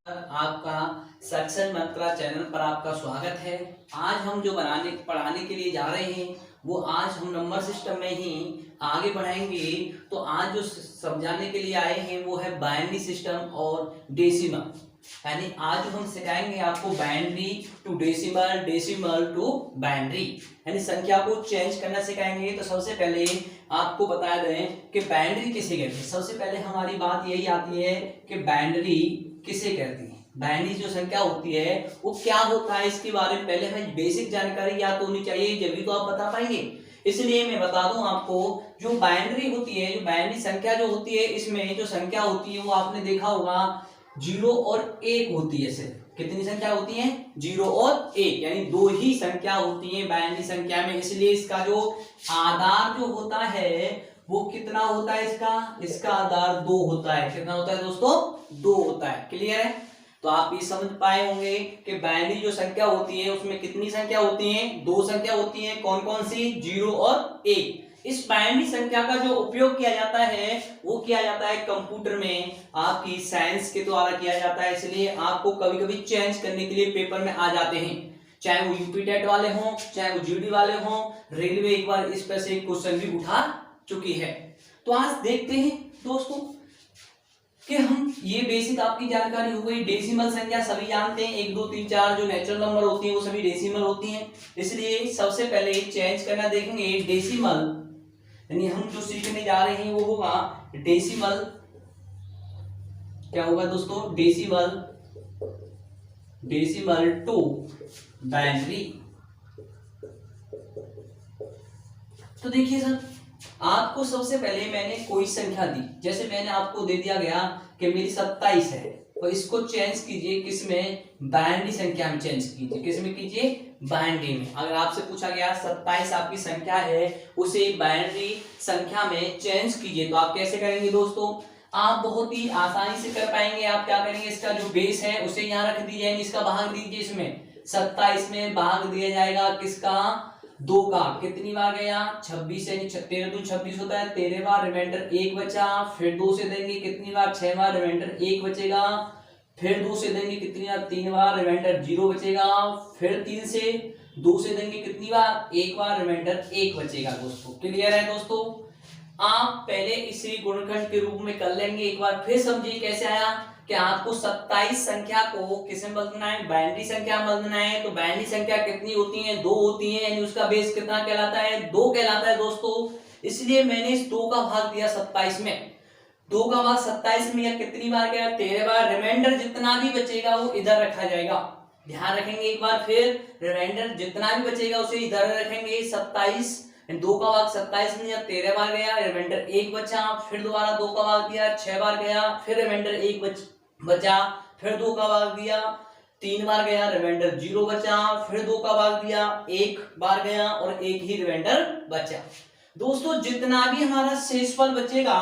आपका सक्सेस मंत्रा चैनल पर आपका स्वागत है। आज हम जो पढ़ाने के लिए जा रहे हैं वो आज हम नंबर सिस्टम में ही आगे बढ़ाएंगे। तो आज जो समझाने के लिए आए हैं वो है बाइनरी सिस्टम और डेसिमल। यानी आज हम सिखाएंगे आपको binary to decimal, decimal to binary, यानी संख्या को चेंज करना सिखाएंगे। तो सबसे पहले आपको बता दें कि बाइनरी किसे कहते हैं। सबसे पहले हमारी बात यही आती है कि बाइनरी किसे कहते हैं। बाइनरी जो संख्या होती है वो क्या होता है, इसके बारे में पहले हमें बेसिक जानकारी याद होनी चाहिए, जब तो आप बता पाएंगे। इसलिए मैं बता दूं आपको, जो बाइनरी होती है, जो बाइनरी संख्या जो होती है, इसमें जो संख्या होती है वो आपने देखा होगा 0 और 1 होती है। सिर्फ कितनी संख्या होती है? 0 और 1, यानी दो ही संख्या होती है बाइनरी संख्या में। इसलिए इसका जो आधार जो होता है वो कितना होता है? इसका आधार 2 होता है। कितना होता है दोस्तों? 2 होता है। क्लियर है? तो आप ये समझ पाए होंगे कि बाइनरी जो संख्या होती है उसमें कितनी संख्या होती है? 2 संख्या होती है। कौन कौन सी? 0 और 1। इस बाइनरी संख्या का जो उपयोग किया जाता है वो किया जाता है कंप्यूटर में, आपकी साइंस के द्वारा किया जाता है। इसलिए आपको कभी कभी चेंज करने के लिए पेपर में आ जाते हैं, चाहे वो यूपी टेट वाले हों, चाहे वो जीडी वाले हों। रेलवे एक बार इस पर से क्वेश्चन भी उठा चुकी है। तो आज देखते हैं दोस्तों कि हम ये बेसिक आपकी जानकारी हो गई। डेसिमल संख्या सभी जानते हैं, 1 2 3 4 जो नेचुरल नंबर होती है वो सभी डेसिमल होती हैं। इसलिए सबसे पहले चेंज करना देखेंगे डेसिमल, यानी हम जो सीखने जा रहे हैं वो होगा डेसिमल। क्या होगा दोस्तों? Decimal to binary. तो देखिए सर, आपको सबसे पहले मैंने कोई संख्या दी, जैसे मैंने आपको दे दिया गया कि मेरी 27 है, तो इसको चेंज कीजिए किसमें? बाइनरी संख्या में चेंज कीजिए। किसमें कीजिए? बाइनरी में। अगर आपसे पूछा गया 27 आपकी संख्या है, उसे बाइनरी संख्या में चेंज कीजिए, तो आप कैसे करेंगे दोस्तों? आप बहुत ही आसानी से कर पाएंगे। आप क्या करेंगे? इसका जो बेस है उसे यहाँ रख दीजिए, इसका भाग दीजिए। इसमें 27 में भाग दिया जाएगा किसका? 2 का। कितनी बार गया? 26 से। 13 दूनी 26 होता है, 13 बार, रिमाइंडर 1 बचा। फिर 2 से देंगे कितनी बार? 6 बार, रिमाइंडर 1 बचेगा। फिर 2 से देंगे कितनी बार? 3 बार, रिमाइंडर 0 बचेगा। फिर 3 से 2 से देंगे कितनी बार? 1 बार, रिमाइंडर 1 बचेगा। दोस्तों क्लियर है? दोस्तों आप पहले इसे गुणनखंड के रूप में कर लेंगे। एक बार फिर समझिए कैसे आया कि आपको 27 संख्या को किसमें बदलना है? बाइनरी संख्या में बदलना है। तो बाइनरी संख्या कितनी होती है? 2 होती है, यानी उसका बेस कितना कहलाता है? 2 कहलाता है दोस्तों। इसलिए मैंने इस 2 का भाग दिया 27 में। 2 का भाग 27 में या कितनी बार गया? 13 बार। रिमाइंडर जितना भी बचेगा वो इधर रखा जाएगा। ध्यान रखेंगे एक बार फिर, रिमाइंडर जितना भी बचेगा उसे इधर रखेंगे। 27 2 का भाग 27 में या 13 बार गया, रिमाइंडर 1 बचा। फिर दोबारा 2 का भाग दिया, 6 बार गया। फिर रिमाइंडर 1 बचा। फिर 2 का भाग दिया, 3 बार गया, रिमाइंडर 0 बचा। फिर 2 का भाग दिया, 1 बार गया और 1 ही रिमाइंडर बचा। दोस्तों जितना भी हमारा शेषफल बचेगा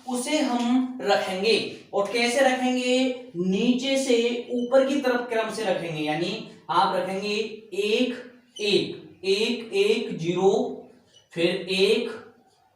उसे हम रखेंगे। और कैसे रखेंगे? नीचे से ऊपर की तरफ क्रम से रखेंगे। यानी आप रखेंगे 1 1 1 1 0, फिर 1,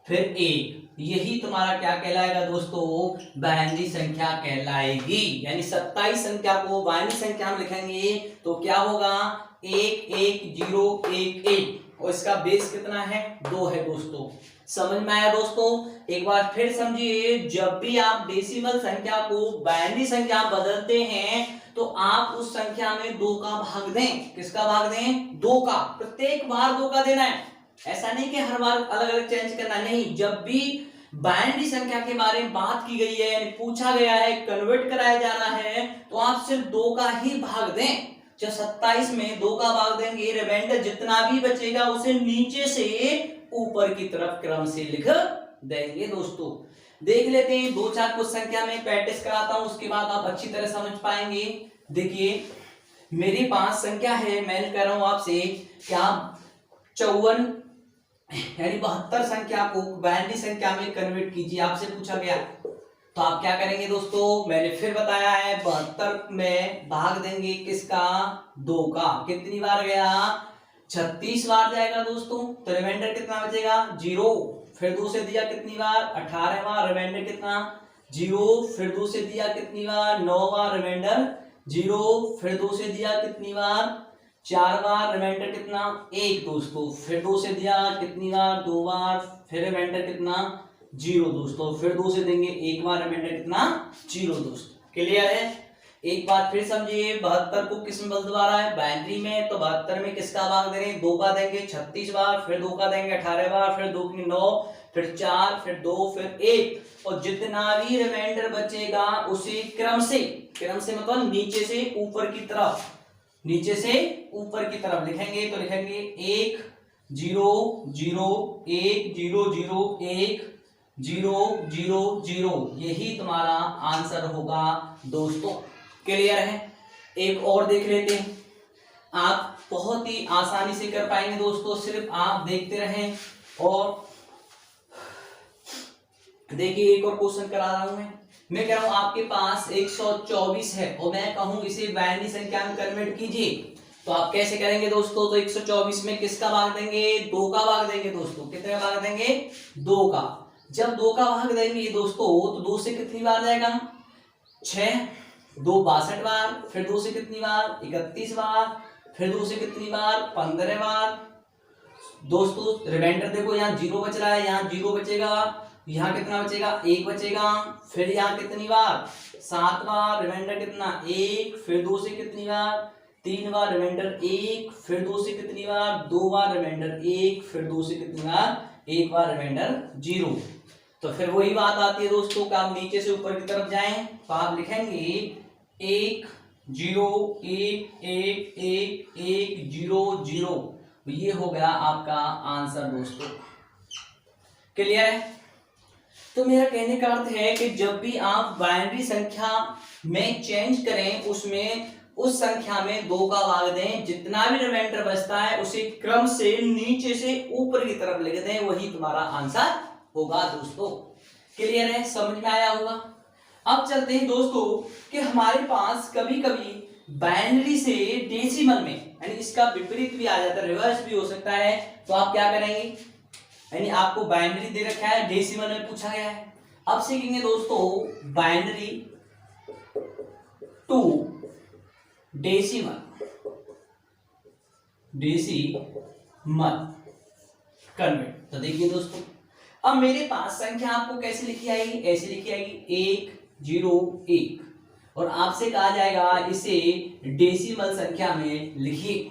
फिर 1। यही तुम्हारा क्या कहलाएगा दोस्तों? बाइनरी संख्या कहलाएगी। यानी 27 संख्या को बाइनरी संख्या में लिखेंगे तो क्या होगा? 1 1 0 1 1, और इसका बेस कितना है? 2 है। दोस्तों समझ में आया? दोस्तों एक बार फिर समझिए, जब भी आप डेसिमल संख्या को बाइनरी संख्या बदलते हैं तो आप उस संख्या में 2 का भाग दें। किसका भाग दें? 2 का। प्रत्येक बार 2 का देना है। ऐसा नहीं कि हर बार अलग अलग चेंज करना, नहीं। जब भी बाइनरी संख्या के बारे में बात की गई है, यानी पूछा गया है, कन्वर्ट कराया जा रहा है, तो आप सिर्फ 2 का ही भाग दें। जब 27 में 2 का भाग देंगे, रिमाइंडर जितना भी बचेगा उसे नीचे से ऊपर की तरफ क्रम से लिख देंगे। दोस्तों देख लेते हैं 2 4 कुछ संख्या में प्रैक्टिस कराता हूं, उसके बाद आप अच्छी तरह समझ पाएंगे। देखिए मेरे पास संख्या है, मैं कह रहा हूं आपसे क्या 54 यानी 72 संख्या को बाइनरी संख्या में कन्वर्ट कीजिए। आपसे पूछा गया तो आप क्या करेंगे दोस्तों? मैंने फिर बताया है, 72 में भाग देंगे किसका? 2 का। कितनी बार गया? 36 बार जाएगा दोस्तों। तो रिमाइंडर कितना बचेगा? 0। फिर 2 से दिया कितनी बार? 18 बार, रिमाइंडर कितना? 0। फिर 2 से दिया कितनी बार? 9 बार, रिमाइंडर जीरो, फिर 2 से दिया कितनी बार, 4 बार, रिमाइंडर कितना, 1 दोस्तों, फिर 2 से दिया कितनी बार, 2 बार, फिर रिमाइंडर कितना, 0 दोस्तों, फिर 2 से देंगे 1 बार, रिमाइंडर कितना, 0 दोस्तों। क्लियर है? एक बार फिर समझिए, 72 को किस में बदलवा रहा है, बाइनरी में, तो 72 में किसका भाग दे रहे हैं, 2 का देंगे 36 बार, फिर 2 का देंगे 18 बार, फिर 2 की 9, फिर 4, फिर 2, फिर 1, और जितना भी रिमाइंडर बचेगा उसे क्रम से मतलब नीचे से ऊपर की तरफ, नीचे से ऊपर की तरफ लिखेंगे, तो लिखेंगे 1 0 0 1 0 0 1 0 0 0, यही तुम्हारा आंसर होगा दोस्तों। क्लियर है? एक और देख लेते हैं, आप बहुत ही आसानी से कर पाएंगे दोस्तों, सिर्फ आप देखते रहें। और देखिए एक और क्वेश्चन करा रहा हूं मैं कह रहा हूं आपके पास 124 है और मैं कहूं इसे बाइनरी संख्या में कन्वर्ट कीजिए, तो आप कैसे करेंगे दोस्तों, तो 124 में किसका भाग देंगे, 2 का भाग देंगे दोस्तों। कितने का भाग देंगे, 2 का। जब 2 का भाग देंगे दोस्तों तो 2 से कितनी बार जाएगा, 6, 2 62 बार, फिर 2 से कितनी बार, 31 बार, फिर 2 से कितनी बार, 15 बार दोस्तों। रिमाइंडर देखो, यहाँ 0 बच रहा है, यहाँ 0 बचेगा, यहाँ कितना बचेगा, 1 बचेगा, फिर यहाँ कितनी बार, 7 बार, रिमाइंडर कितना, 1, फिर 2 से कितनी बार, 3 बार, रिमाइंडर 1, फिर 2 से कितनी बार, 2 बार, रिमाइंडर 1, फिर 2 से कितनी बार, 1 बार, रिमाइंडर 0। तो फिर वही बात आती है दोस्तों कि आप नीचे से ऊपर की तरफ जाएं, तो आप लिखेंगे 1 0 1 1 1 1 0 0, ये हो गया आपका आंसर दोस्तों। क्लियर है? तो मेरा कहने का अर्थ है कि जब भी आप बाइनरी संख्या में चेंज करें, उसमें उस संख्या में 2 का भाग दें, जितना भी रिमाइंडर बचता है उसे क्रम से नीचे से ऊपर की तरफ लिख दें, वही तुम्हारा आंसर होगा दोस्तों। क्लियर है? समझ में आया होगा। अब चलते हैं दोस्तों कि हमारे पास कभी कभी बाइनरी से डेसिमल में, यानी इसका विपरीत भी आ जाता है, रिवर्स भी हो सकता है, तो आप क्या करेंगे, यानी आपको बाइनरी दे रखा है, डेसिमल में पूछा गया है। अब सीखेंगे दोस्तों बाइनरी टू डेसिमल कन्वर्ट। तो देखिए दोस्तों, अब मेरे पास संख्या आपको कैसे लिखी आएगी, ऐसे लिखी आएगी 1 0 1, और आपसे कहा जाएगा इसे डेसिमल संख्या में लिखिए।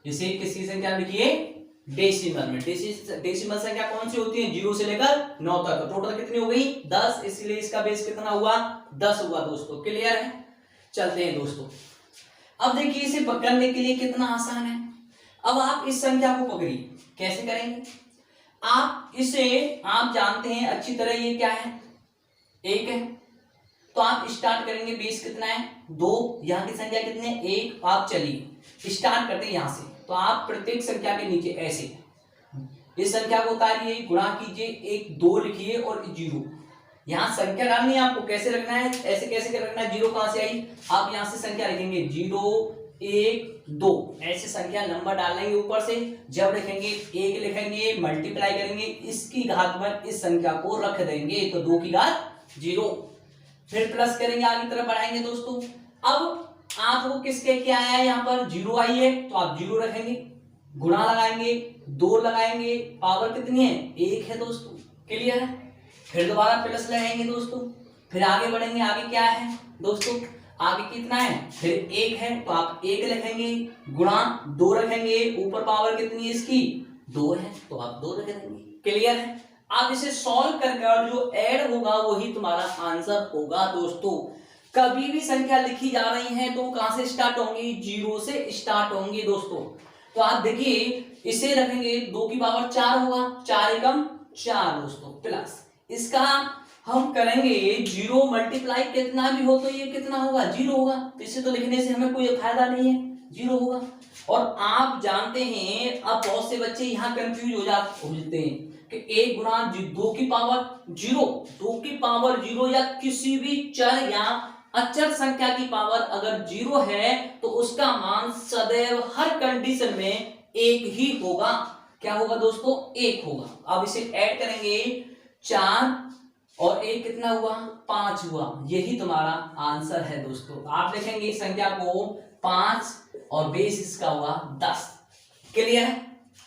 इसे किसकी संख्या में लिखिए, डेसिमल में। डेसिमल संख्या कौन सी होती है, 0 से लेकर 9 तक। टोटल कितनी हो गई, 10, इसलिए इसका बेस कितना हुआ, 10 हुआ दोस्तों। क्लियर है? चलते हैं दोस्तों, अब देखिए इसे पकड़ने के लिए कितना आसान है। अब आप इस संख्या को पकड़िए, कैसे करेंगे, आप इसे, आप जानते हैं अच्छी तरह ये क्या है, 1 है, तो आप स्टार्ट करेंगे, बेस कितना है, 2, यहाँ की संख्या कितनी है, 1। आप चलिए स्टार्ट करते हैं यहाँ से, तो आप प्रत्येक संख्या के नीचे ऐसे इस संख्या को उतारिए, गुणा कीजिए, 1 2 लिखिए और 0। यहाँ संख्या डालनी है आपको, कैसे रखना है, ऐसे कैसे रखना है, 0 कहां से आई, आप यहाँ से संख्या लिखेंगे 0 1 2, ऐसे संख्या नंबर डालेंगे ऊपर से, जब लिखेंगे 1 लिखेंगे, मल्टीप्लाई करेंगे, इसकी घात पर इस संख्या को रख देंगे, तो 2 की घात 0, फिर प्लस करेंगे, आगे तरफ बढ़ाएंगे दोस्तों। अब आपको किसके क्या आया है, यहाँ पर 0 आई है, तो आप 0 रखेंगे, गुणा लगाएंगे, 2 लगाएंगे, पावर कितनी है, 1 है दोस्तों। क्लियर है? फिर दोबारा प्लस लगाएंगे दोस्तों, फिर आगे बढ़ेंगे, आगे क्या है दोस्तों, आगे कितना है, फिर 1 है, तो आप 1 लिखेंगे, गुणा 2 रखेंगे, ऊपर पावर कितनी है इसकी, 2 है, तो आप 2 रख देंगे। क्लियर है? आप इसे सॉल्व करके जो ऐड होगा वही तुम्हारा आंसर होगा दोस्तों। कभी भी संख्या लिखी जा रही है तो कहां से स्टार्ट होंगी, 0 से स्टार्ट होंगी दोस्तों। तो आप देखिए इसे रखेंगे, 2 की पावर 4 होगा, 4 एकम 4 दोस्तों, प्लस इसका हम करेंगे 0 मल्टीप्लाई कितना भी हो तो ये कितना होगा, 0 होगा, तो इसे तो लिखने से हमें कोई फायदा नहीं है, 0 होगा। और आप जानते हैं, अब बहुत से बच्चे यहाँ कंफ्यूज हो जाते हैं कि 1 गुणा 2 की पावर 0, 2 की पावर 0 या किसी भी चर या अचर संख्या की पावर अगर 0 है तो उसका मान सदैव हर कंडीशन में 1 ही होगा। क्या होगा दोस्तों, 1 होगा। अब इसे ऐड करेंगे, 4 और एक कितना हुआ, 5 हुआ। यही तुम्हारा आंसर है दोस्तों। आप लिखेंगे इस संख्या को 5 और बेस इसका हुआ 10। क्लियर है,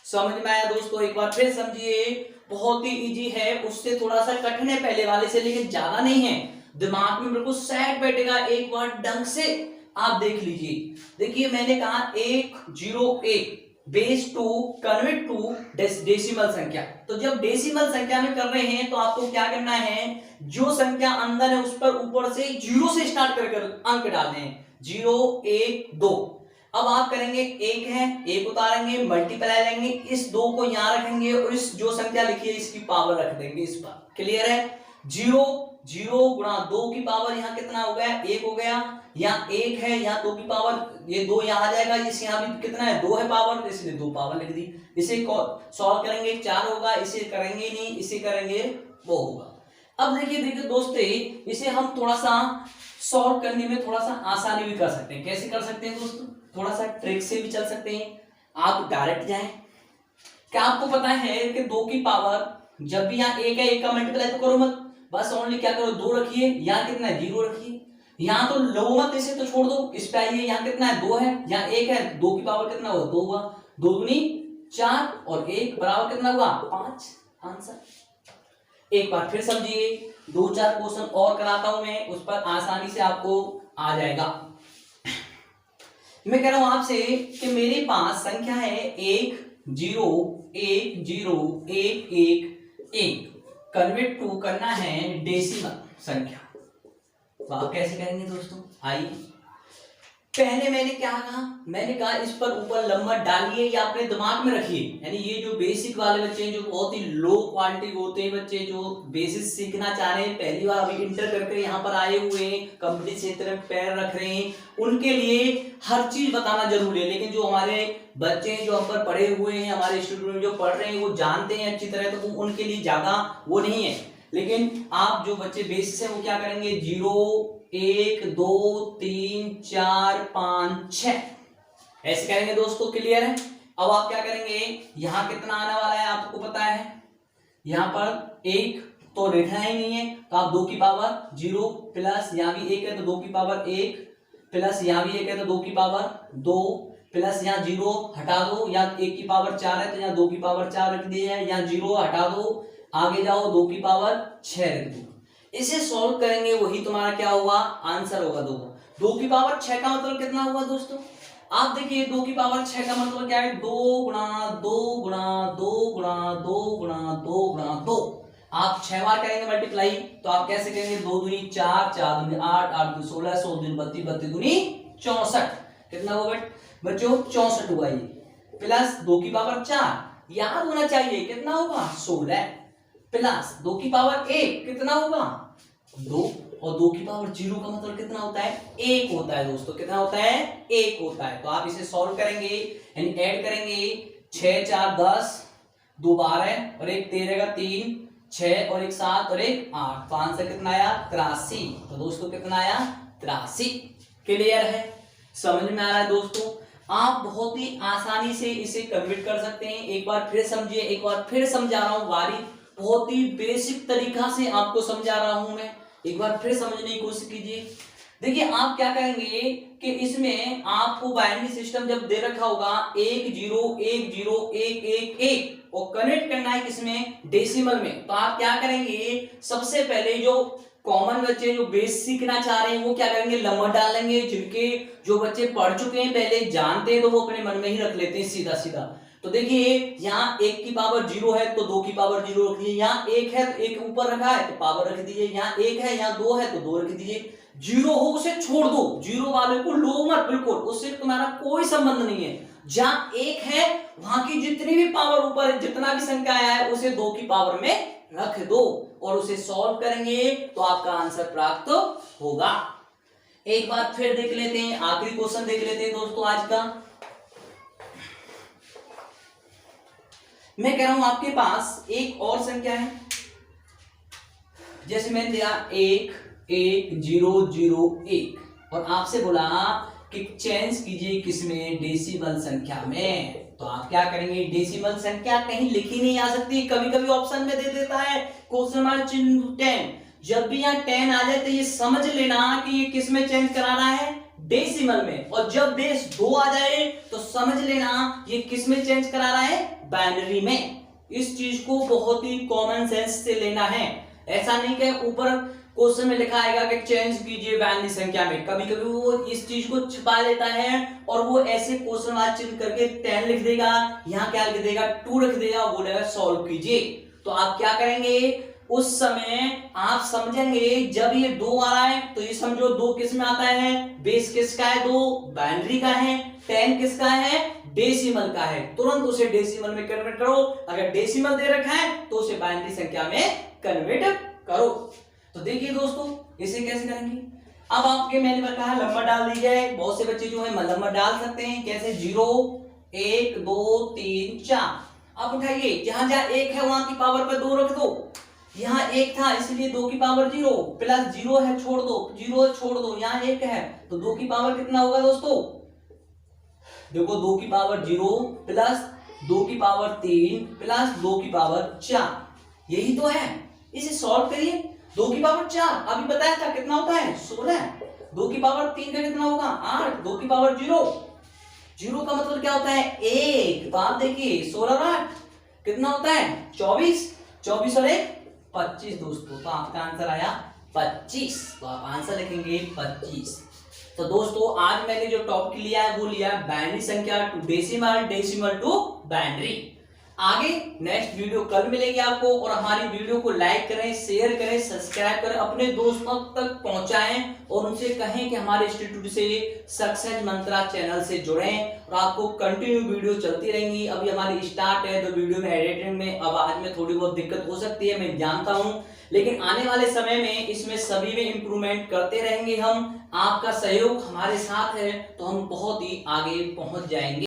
समझ में आया दोस्तों? एक बार फिर समझिए, बहुत ही इजी है, उससे थोड़ा सा कठिन है पहले वाले से, लेकिन ज्यादा नहीं है, दिमाग में बिल्कुल सेट बैठेगा। एक बार ढंग से आप देख लीजिए। देखिए मैंने कहा 101 बेस 2 कन्वर्ट टू डेसिमल संख्या। तो जब डेसिमल संख्या में कर रहे हैं तो आपको क्या करना है, जो संख्या अंदर है उस पर ऊपर से 0 से स्टार्ट कर अंक डालने हैं, 0 1 2। अब आप करेंगे, एक है, एक उतारेंगे, मल्टीप्लाई लेंगे, इस 2 को यहां रखेंगे और इस जो संख्या लिखी है इसकी पावर रख देंगे इस पर। क्लियर है? 0 0 गुणा 2 की पावर यहाँ कितना हो गया, 1 हो गया। यहाँ 1 है, यहाँ 2 की पावर, ये 2 यहाँ आ जाएगा, इस यहाँ भी कितना है, 2 है पावर, इसलिए 2 पावर लिख दी। इसे सॉल्व करेंगे 4 होगा, इसे करेंगे नहीं, इसे करेंगे वो होगा। अब देखिए दोस्तों, इसे हम थोड़ा सा सॉल्व करने में थोड़ा सा आसानी भी कर सकते हैं। कैसे कर सकते हैं दोस्तों? थोड़ा सा ट्रिक से भी चल सकते हैं। आप डायरेक्ट जाएं। क्या आपको पता है कि 2 की पावर जब भी यहाँ 1 है, 1 का मल्टीप्लाई तो करो मत, बस ओनली क्या करो, 2 रखिए। यहाँ कितना है, 0 रखिए। यहाँ तो लो मत, इसे तो छोड़ दो, इस पे आइए। यहाँ कितना है, 2 है, यहाँ 1 है, 2 की पावर कितना हुआ, 2 हुआ। 2 दूनी 4 और 1 बराबर कितना हुआ, 5। आंसर। एक बार फिर समझिए, 2-4 क्वेश्चन और कराता हूं मैं, उस पर आसानी से आपको आ जाएगा। मैं कह रहा हूं आपसे कि मेरे पास संख्या है 1 0 1 0 1 1 1, कन्वर्ट टू करना है डेसिमल संख्या। तो आप कैसे करेंगे दोस्तों? आइए, पहले मैंने क्या कहा, मैंने कहा इस पर ऊपर नंबर डालिए या अपने दिमाग में रखिए। यानी ये जो बेसिक वाले बच्चे हैं, जो बहुत ही लो क्वालिटी होते हैं बच्चे, जो बेसिक सीखना चाह रहे हैं, पहली बार अभी इंटर करके यहाँ पर आए हुए हैं, कंपनी क्षेत्र में पैर रख रहे हैं, उनके लिए हर चीज बताना जरूरी है। लेकिन जो हमारे बच्चे हैं, जो हम पर पढ़े हुए हैं, हमारे स्टूडेंट जो पढ़ रहे हैं, वो जानते हैं अच्छी तरह, तो उनके लिए ज्यादा वो नहीं है। लेकिन आप जो बच्चे बेसिक है वो क्या करेंगे, 0 1 2 3 4 5 6 ऐसे करेंगे दोस्तों। क्लियर है? अब आप क्या करेंगे, यहां कितना आने वाला है आपको पता है, यहां पर 1 तो लिखना ही नहीं है, तो आप 2 की पावर 0 प्लस यहाँ भी 1 है तो 2 की पावर 1 प्लस यहाँ भी 1 है तो 2 की पावर 2 प्लस यहाँ 0 हटा दो, यहाँ 1 की पावर 4 है तो यहाँ 2 की पावर 4 रख दी है, यहाँ 0 हटा दो, आगे जाओ 2 की पावर 6 रख दो। इसे सॉल्व करेंगे, वही तुम्हारा क्या होगा, आंसर होगा 2। 2 की पावर 6 का मतलब कितना हुआ दोस्तों? आप देखिए 2 की पावर 6 का मतलब क्या है, 2 गुणा 2 गुणा 2 गुणा 2 गुणा 2 गुणा 2। आप 6 बार करेंगे मल्टीप्लाई, तो आप कैसे करेंगे, 2 दूनी 4 4 दूनी 8 8 दूनी 16 16 दूनी 32 32 दूनी 64। कितना हुआ बच्चों, 64 हुआ ये, प्लस 2 की पावर 4 याद होना चाहिए कितना होगा, 16 प्लस 2 की पावर 1 कितना होगा, 2, और 2 की पावर 0 का मतलब कितना होता है, 1 होता है दोस्तों। कितना होता है, 1 होता है। तो आप इसे सॉल्व करेंगे यानी ऐड करेंगे, 6 4 10 2 12 और 1 13 का 3 6 और 1 7 और 1 8, तो आंसर कितना आया, 83। तो दोस्तों कितना आया, 83। क्लियर है, समझ में आ रहा है दोस्तों? आप बहुत ही आसानी से इसे कन्वर्ट कर सकते हैं। एक बार फिर समझिए, एक बार फिर समझा रहा हूं, बारी बहुत ही बेसिक तरीका से आपको समझा रहा हूं मैं, एक बार फिर समझने की कोशिश कीजिए। देखिए आप क्या करेंगे कि इसमें आपको बाइनरी सिस्टम जब दे रखा होगा 1 0 1 0 1 1 1 और कनेक्ट करना है किसमें, डेसिमल में, तो आप क्या करेंगे, सबसे पहले जो कॉमन बच्चे जो बेस सीखना चाह रहे हैं वो क्या करेंगे, नंबर डालेंगे। जिनके जो बच्चे पढ़ चुके हैं पहले जानते हैं तो वो अपने मन में ही रख लेते हैं सीधा सीधा। तो देखिए यहाँ 1 की पावर 0 है तो 2 की पावर 0 रख दीजिए, यहाँ 1 है तो 1 ऊपर रखा है तो पावर रख दीजिए, यहाँ 1 है यहाँ 2 है तो 2 रख दीजिए। 0 हो उसे छोड़ दो, 0 वाले को लो मत, बिल्कुल उससे तुम्हारा कोई संबंध नहीं है। जहां 1 है वहां की जितनी भी पावर ऊपर है, जितना भी संख्या आया है उसे 2 की पावर में रख दो और उसे सॉल्व करेंगे तो आपका आंसर प्राप्त होगा। एक बार फिर देख लेते हैं, आखिरी क्वेश्चन देख लेते हैं दोस्तों आज का। मैं कह रहा हूं आपके पास एक और संख्या है, जैसे मैंने दिया 1 1 0 0 1 और आपसे बोला कि चेंज कीजिए किसमें, डेसिमल संख्या में। तो आप क्या करेंगे, डेसिमल संख्या कहीं लिखी नहीं आ सकती, कभी कभी ऑप्शन में दे देता है क्वेश्चन मार्क चिन्ह 10, जब भी यहाँ 10 आ जाए तो ये समझ लेना कि ये किस में चेंज कराना है, डेसिमल में। और जब बेस 2 आ जाए तो समझ लेना ये किस में चेंज करा रहा है, बाइनरी में। इस चीज को बहुत ही कॉमन सेंस से लेना है। ऐसा नहीं कि ऊपर क्वेश्चन में लिखा आएगा कि चेंज कीजिए बाइनरी संख्या में, कभी कभी वो इस चीज को छिपा लेता है और वो ऐसे क्वेश्चन मार्क चिन्ह करके 10 लिख देगा, यहाँ क्या लिख देगा 2 लिख देगा, बोलेगा सॉल्व कीजिए। तो आप क्या करेंगे, उस समय आप समझेंगे जब ये 2 आ रहा है तो ये समझो 2 किस में आता है, बेस किसका है 2, बाइनरी का है, 10 किसका है, डेसिमल का है। तुरंत उसे डेसिमल में कन्वर्ट करो। अगर डेसिमल दे रखा है तो उसे बाइनरी संख्या में कन्वर्ट करो। तो देखिए दोस्तों इसे कैसे करेंगे। अब आपके मैंने बताया नंबर डाल दी जाए। बहुत से बच्चे जो है नंबर डाल सकते हैं, कैसे 0 1 2 3 4। अब उठाइए, जहां जहां 1 है वहां की पावर पर 2 रख दो। यहाँ 1 था इसलिए 2 की पावर 0, प्लस 0 है छोड़ दो, 0 छोड़ दो, यहाँ 1 है तो 2 की पावर कितना होगा दोस्तों, देखो 2 की पावर 0 प्लस 2 की पावर 3 प्लस 2 की पावर 4, यही तो है। इसे सॉल्व करिए। 2 की पावर 4 अभी बताया था कितना होता है 16, 2 की पावर 3 का कितना होगा 8, 2 की पावर 0, 0 का मतलब क्या होता है 1। तो आप देखिए 16 और 8 कितना होता है 24, 24 और 1 25 दोस्तों। तो आपका आंसर आया 25। तो आप आंसर लिखेंगे 25। तो दोस्तों आज मैंने जो टॉपिक लिया है वो लिया है बाइनरी संख्या to decimal, decimal to binary. आगे नेक्स्ट वीडियो कल मिलेगी आपको। और हमारी वीडियो को लाइक करें, शेयर करें, सब्सक्राइब करें, अपने दोस्तों तक पहुंचाएं और उनसे कहें कि हमारे इंस्टीट्यूट से सक्सेस मंत्रा चैनल से जुड़ें। और आपको कंटिन्यू वीडियो चलती रहेंगी। अभी हमारी स्टार्ट है तो वीडियो में एडिटिंग में आवाज में थोड़ी बहुत दिक्कत हो सकती है, मैं जानता हूं, लेकिन आने वाले समय में इसमें सभी में इंप्रूवमेंट करते रहेंगे हम। आपका सहयोग हमारे साथ है तो हम बहुत ही आगे पहुंच जाएंगे।